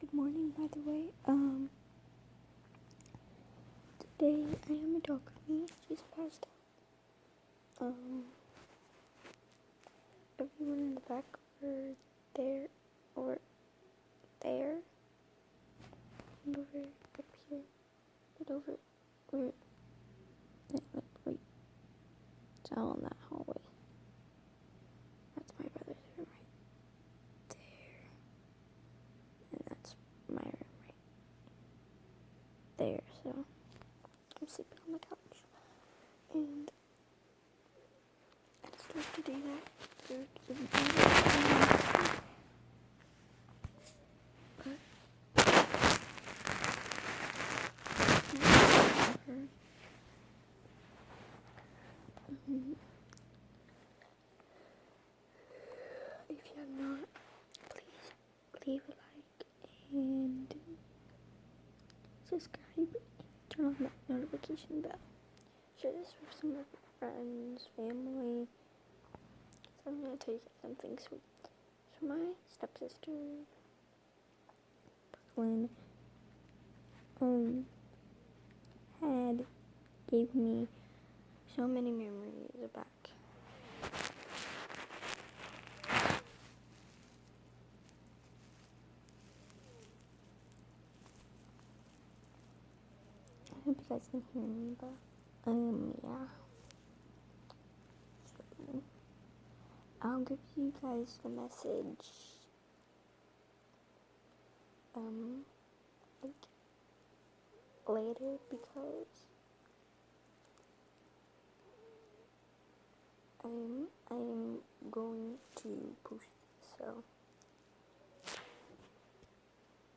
Good morning, by the way. Today I am a dog with me. She's passed out. Everyone in the back or there, and over up here, but over, where, like right down that hallway. That's my brother's room right there, and that's my room right there. So I'm sleeping on the couch, and I just love to do that. If you have not, please leave a like and subscribe and turn on that notification bell. Share this with some of your friends, family. So I'm going to tell you something sweet. So my stepsister, Brooklyn, had gave me so many memories back. I hope you guys can hear me, but yeah. So I'll give you guys the message like later, because I'm going to post this, so